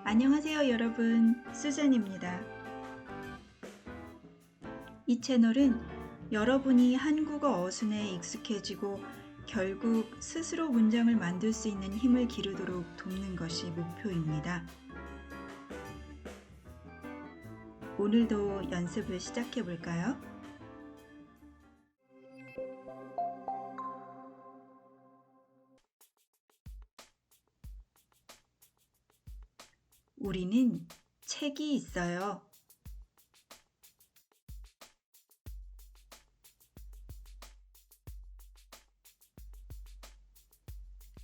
안녕하세요 여러분, 수잔입니다. 이 채널은 여러분이 한국어 어순에 익숙해지고 결국 스스로 문장을 만들 수 있는 힘을 기르도록 돕는 것이 목표입니다. 오늘도 연습을 시작해 볼까요? 우리는 책이 있어요.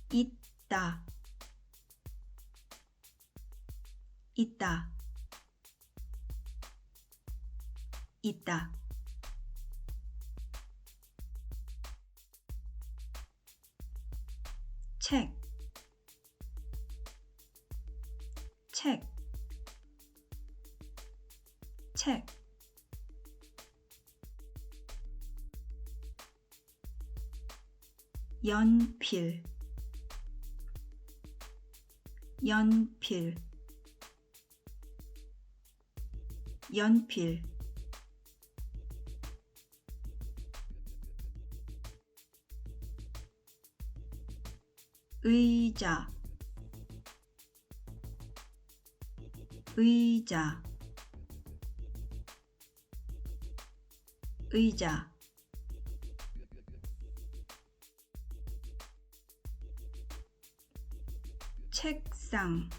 있다, 있다, 있다. 책, 책, 책. 연필, 연필, 연필. 의자, 의자, 의자. 책상,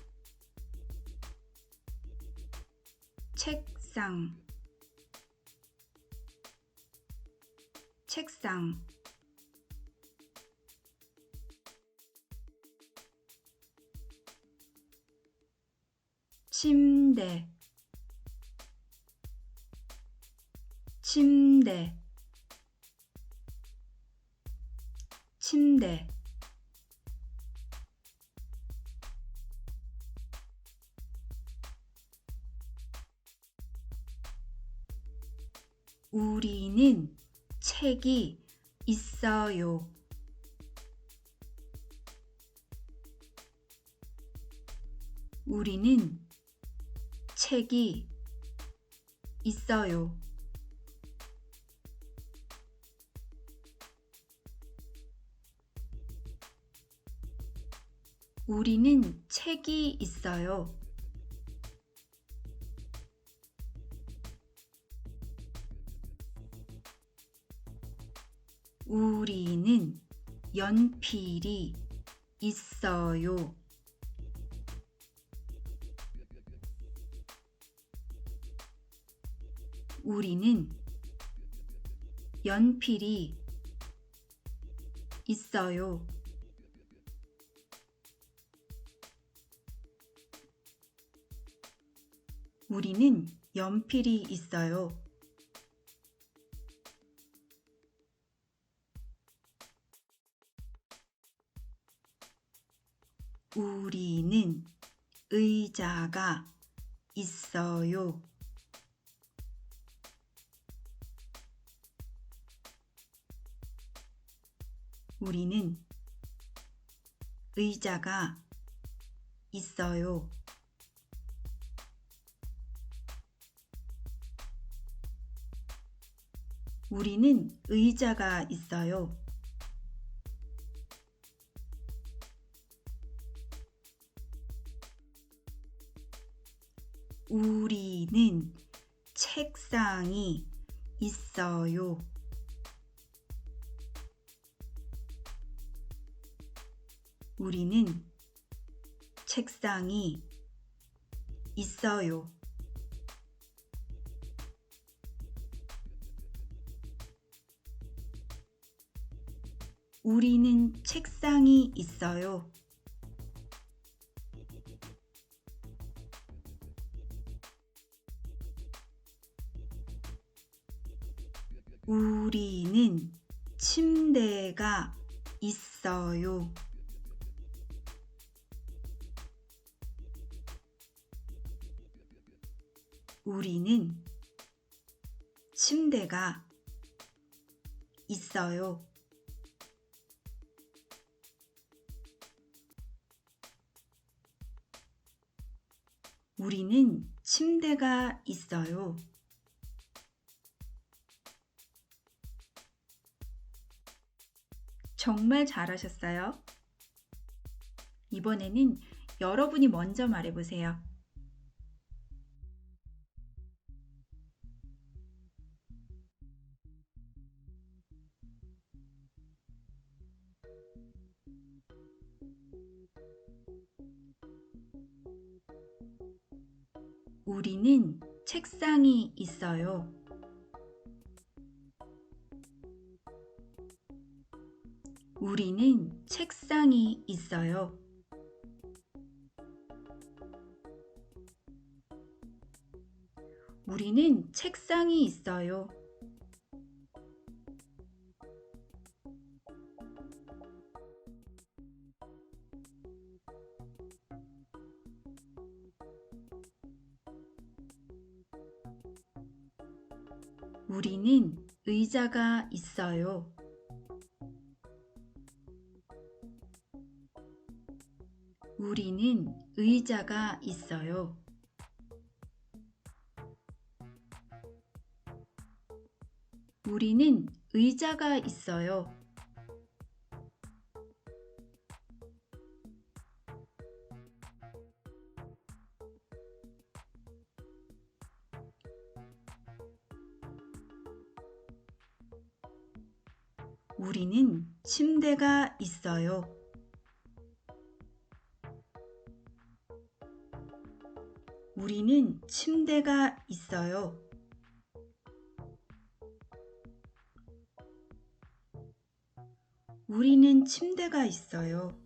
책상, 책상. 침대, 침대, 침대. 우리는 책이 있어요. 우리는 책이 있어요. 우리는 책이 있어요. 우리는 연필이 있어요. 우리는 연필이 있어요. 우리는 연필이 있어요. 우리는 의자가 있어요. 우리는 의자가 있어요. 우리는 의자가 있어요. 우리는 책상이 있어요. 우리는 책상이 있어요. 우리는 책상이 있어요. 우리는 침대가 있어요. 우리는 침대가 있어요. 우리는 침대가 있어요. 정말 잘하셨어요. 이번에는 여러분이 먼저 말해보세요. 우리는 책상이 있어요. 우리는 책상이 있어요. 우리는 책상이 있어요. 우리는 의자가 있어요. 우리는 의자가 있어요. 우리는 의자가 있어요. 우리는 침대가 있어요. 우리는 침대가 있어요. 우리는 침대가 있어요.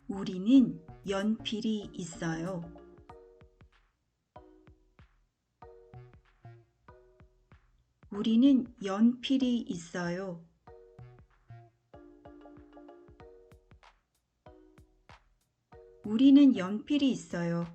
우리는 연필이 있어요. 우리는 연필이 있어요. 우리는 연필이 있어요.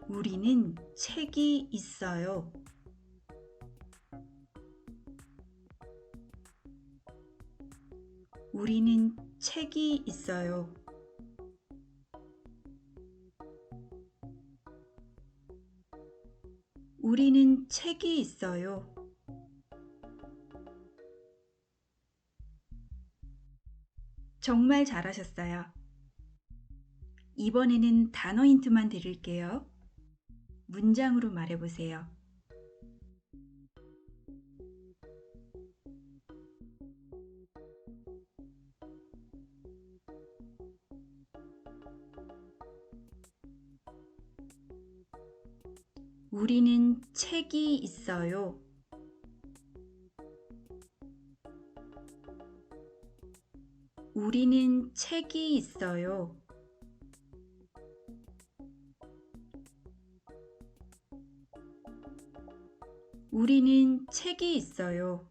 우리는 책이 있어요. 우리는 책이 있어요. 우리는 책이 있어요. 정말 잘하셨어요. 이번에는 단어 힌트만 드릴게요. 문장으로 말해보세요. 우리는 책이 있어요. 우리는 책이 있어요. 우리는 책이 있어요.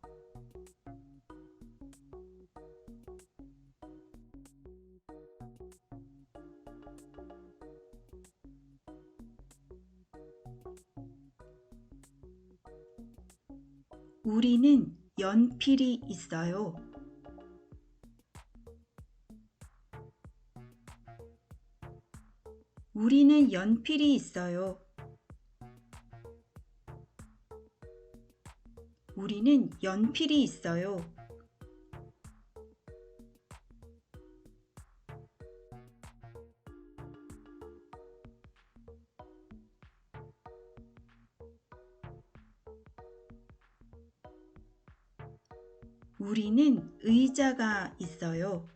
우리는 연필이 있어요. 우리는 연필이 있어요. 우리는 연필이 있어요. 우리는 의자가 있어요.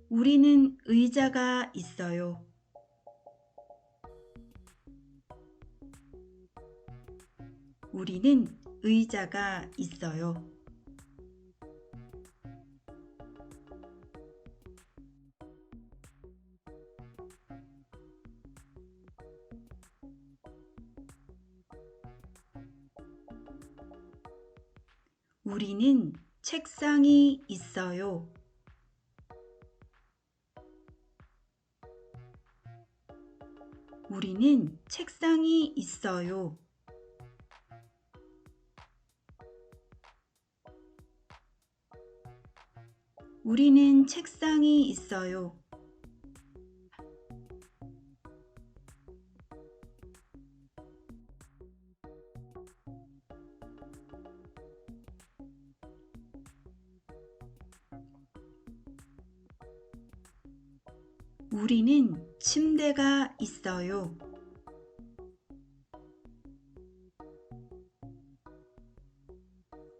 우리는 의자가 있어요. 우리는 의자가 있어요. 우리는 책상이 있어요. 우리는 책상이 있어요. 우리는 책상이 있어요. 우리는 침대가 있어요.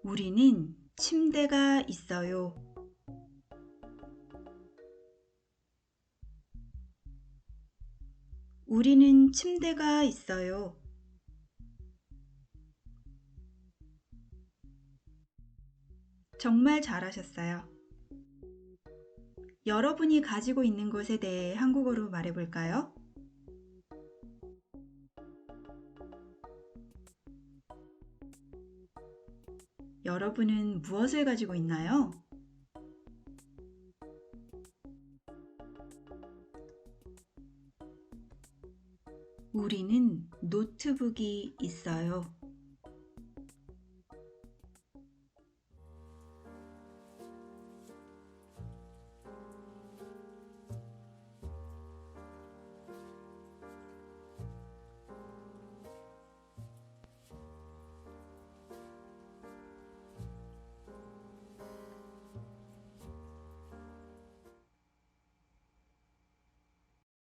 우리는 침대가 있어요. 우리는 침대가 있어요. 정말 잘하셨어요. 여러분이 가지고 있는 것에 대해 한국어로 말해볼까요? 여러분은 무엇을 가지고 있나요? 우리는 노트북이 있어요.